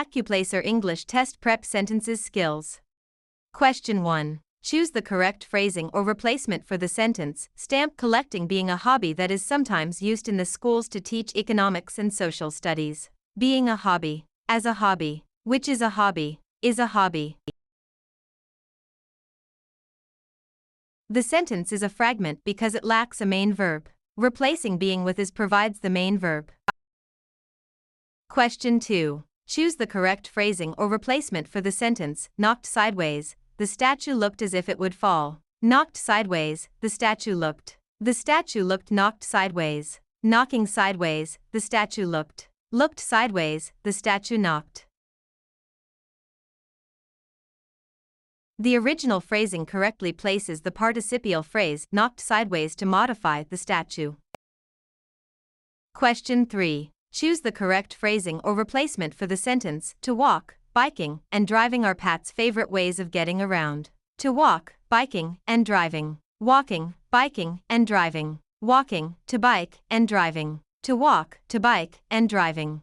Accuplacer English Test Prep Sentences Skills. Question 1. Choose the correct phrasing or replacement for the sentence, stamp collecting being a hobby that is sometimes used in the schools to teach economics and social studies. Being a hobby. As a hobby. Which is a hobby. Is a hobby. The sentence is a fragment because it lacks a main verb. Replacing being with is provides the main verb. Question 2. Choose the correct phrasing or replacement for the sentence, knocked sideways. The statue looked as if it would fall. Knocked sideways, the statue looked. The statue looked knocked sideways. Knocking sideways, the statue looked. Looked sideways, the statue knocked. The original phrasing correctly places the participial phrase knocked sideways to modify the statue. Question 3. Choose the correct phrasing or replacement for the sentence, to walk, biking, and driving are Pat's favorite ways of getting around. To walk, biking, and driving. Walking, biking, and driving. Walking, to bike, and driving. To walk, to bike, and driving.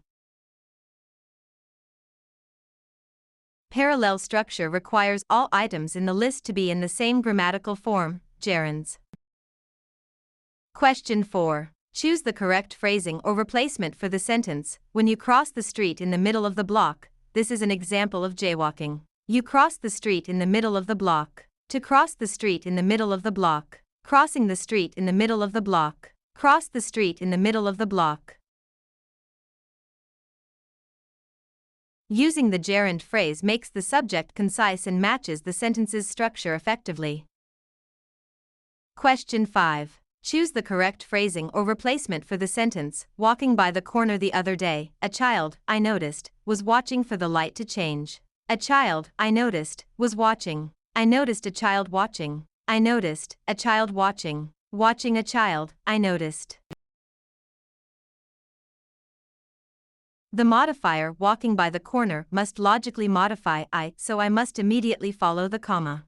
Parallel structure requires all items in the list to be in the same grammatical form, gerunds. Question 4. Choose the correct phrasing or replacement for the sentence, when you cross the street in the middle of the block. This is an example of jaywalking. You cross the street in the middle of the block. To cross the street in the middle of the block. Crossing the street in the middle of the block. Cross the street in the middle of the block. Using the gerund phrase makes the subject concise and matches the sentence's structure effectively. Question 5. Choose the correct phrasing or replacement for the sentence, walking by the corner the other day, a child, I noticed, was watching for the light to change. A child, I noticed, was watching. I noticed a child watching. I noticed a child watching. Watching a child, I noticed. The modifier walking by the corner must logically modify I, so I must immediately follow the comma.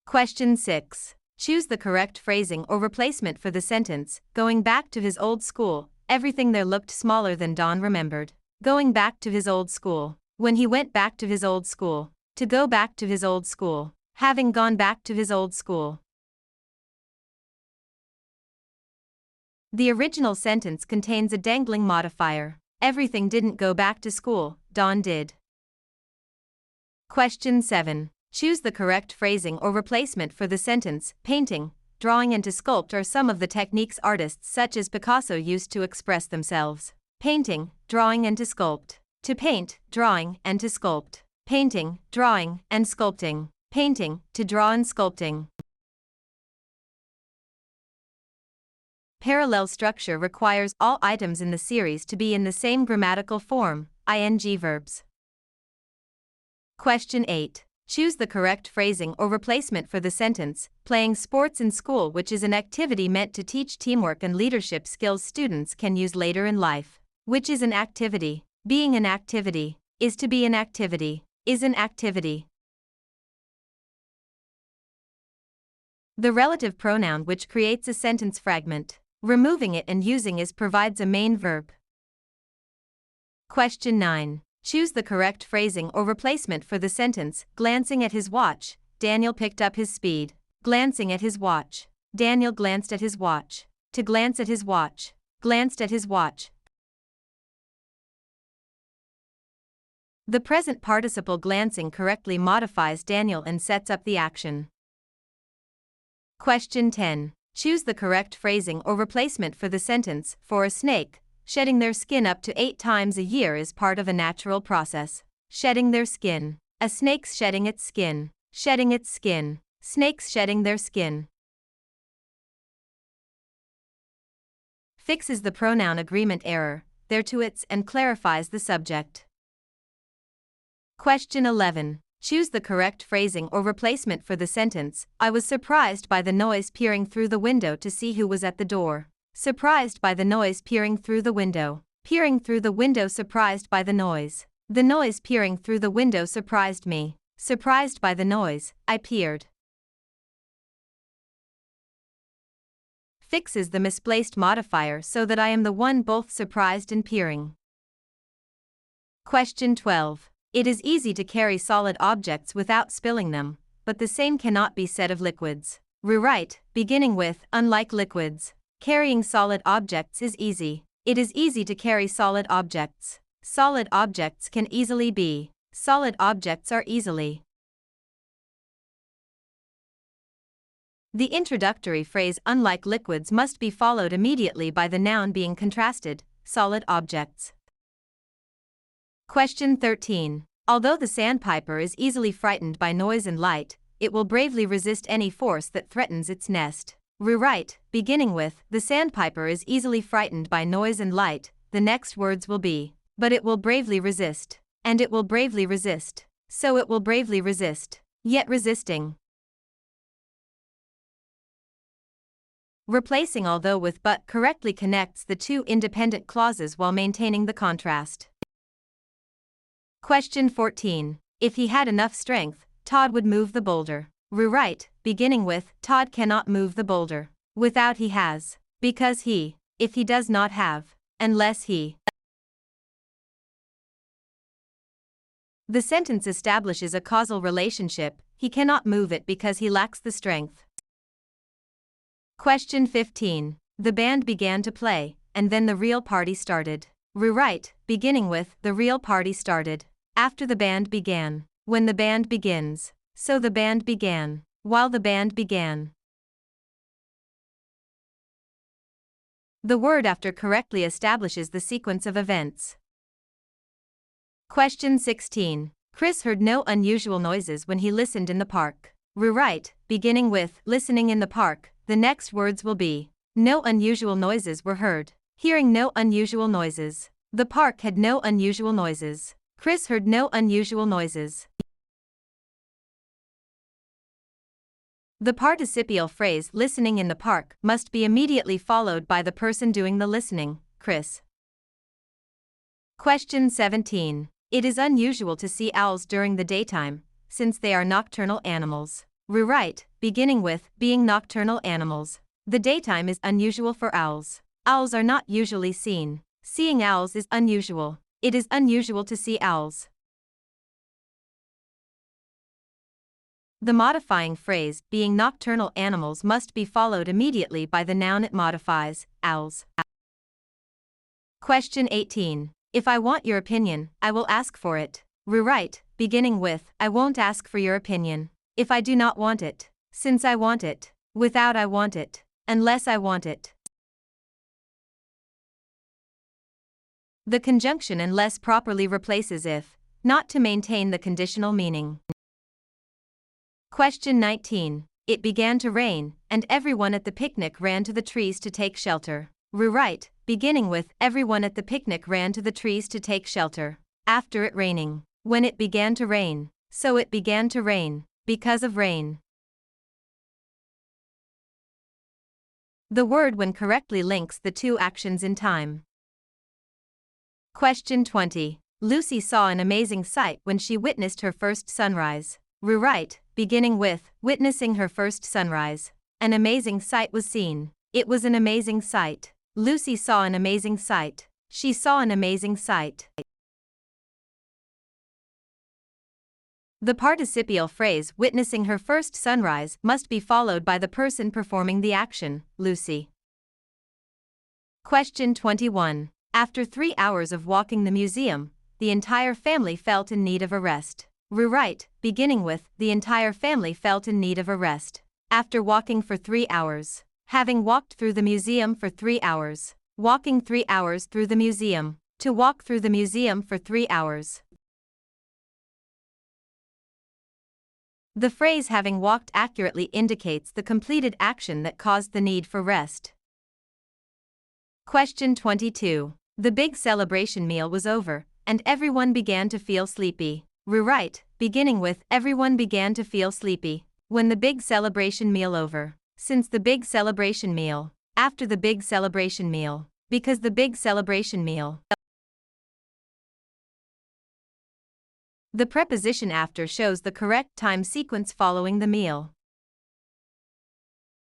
Question 6. Choose the correct phrasing or replacement for the sentence, going back to his old school. Everything there looked smaller than Don remembered. Going back to his old school. When he went back to his old school. To go back to his old school. Having gone back to his old school. The original sentence contains a dangling modifier. Everything didn't go back to school, Don did. Question 7. Choose the correct phrasing or replacement for the sentence, painting, drawing and to sculpt are some of the techniques artists such as Picasso used to express themselves. Painting, drawing and to sculpt. To paint, drawing and to sculpt. Painting, drawing and sculpting. Painting, to draw and sculpting. Parallel structure requires all items in the series to be in the same grammatical form, ing verbs. Question 8. Choose the correct phrasing or replacement for the sentence, playing sports in school, which is an activity meant to teach teamwork and leadership skills students can use later in life. Which is an activity. Being an activity. Is to be an activity. Is an activity. The relative pronoun which creates a sentence fragment. Removing it and using is provides a main verb. Question 9. Choose the correct phrasing or replacement for the sentence, glancing at his watch. Daniel picked up his speed. Glancing at his watch. Daniel glanced at his watch. To glance at his watch. Glanced at his watch. The present participle glancing correctly modifies Daniel and sets up the action. Question 10. Choose the correct phrasing or replacement for the sentence, for a snake, shedding their skin up to 8 times a year is part of a natural process. Shedding their skin. A snake's shedding its skin. Shedding its skin. Snakes shedding their skin. Fixes the pronoun agreement error, there to its and clarifies the subject. Question 11. Choose the correct phrasing or replacement for the sentence, I was surprised by the noise peering through the window to see who was at the door. Surprised by the noise peering through the window. Peering through the window surprised by the noise. The noise peering through the window surprised me. Surprised by the noise, I peered. Fixes the misplaced modifier so that I am the one both surprised and peering. Question 12. It is easy to carry solid objects without spilling them, but the same cannot be said of liquids. Rewrite, beginning with, unlike liquids. Carrying solid objects is easy. It is easy to carry solid objects. Solid objects can easily be. Solid objects are easily. The introductory phrase unlike liquids must be followed immediately by the noun being contrasted, solid objects. Question 13. Although the sandpiper is easily frightened by noise and light, it will bravely resist any force that threatens its nest. Rewrite, beginning with, the sandpiper is easily frightened by noise and light, the next words will be, but it will bravely resist, and it will bravely resist, so it will bravely resist, yet resisting. Replacing although with but correctly connects the two independent clauses while maintaining the contrast. Question 14. If he had enough strength, Todd would move the boulder. Rewrite, beginning with, Todd cannot move the boulder. Without he has. Because he. If he does not have. Unless he. The sentence establishes a causal relationship. He cannot move it because he lacks the strength. Question 15. The band began to play, and then the real party started. Rewrite, beginning with, the real party started. After the band began. When the band begins. So the band began. While the band began. The word after correctly establishes the sequence of events. Question 16. Chris heard no unusual noises when he listened in the park. Rewrite, beginning with, listening in the park, the next words will be, no unusual noises were heard. Hearing no unusual noises. The park had no unusual noises. Chris heard no unusual noises. The participial phrase listening in the park must be immediately followed by the person doing the listening, Chris. Question 17. It is unusual to see owls during the daytime, since they are nocturnal animals. Rewrite, beginning with, being nocturnal animals. The daytime is unusual for owls. Owls are not usually seen. Seeing owls is unusual. It is unusual to see owls. The modifying phrase, being nocturnal animals, must be followed immediately by the noun it modifies, owls. Question 18. If I want your opinion, I will ask for it. Rewrite, beginning with, I won't ask for your opinion. If I do not want it. Since I want it. Without I want it. Unless I want it. The conjunction unless properly replaces if, not to maintain the conditional meaning. Question 19. It began to rain, and everyone at the picnic ran to the trees to take shelter. Rewrite, beginning with, everyone at the picnic ran to the trees to take shelter. After it raining. When it began to rain. So it began to rain. Because of rain. The word when correctly links the two actions in time. Question 20. Lucy saw an amazing sight when she witnessed her first sunrise. Rewrite, beginning with, witnessing her first sunrise. An amazing sight was seen. It was an amazing sight. Lucy saw an amazing sight. She saw an amazing sight. The participial phrase witnessing her first sunrise must be followed by the person performing the action, Lucy. Question 21. After 3 hours of walking the museum, the entire family felt in need of a rest. Rewrite, beginning with, the entire family felt in need of a rest. After walking for 3 hours. Having walked through the museum for 3 hours. Walking 3 hours through the museum. To walk through the museum for 3 hours. The phrase having walked accurately indicates the completed action that caused the need for rest. Question 22. The big celebration meal was over, and everyone began to feel sleepy. Rewrite, beginning with, everyone began to feel sleepy. When the big celebration meal over. Since the big celebration meal. After the big celebration meal. Because the big celebration meal. The preposition after shows the correct time sequence following the meal.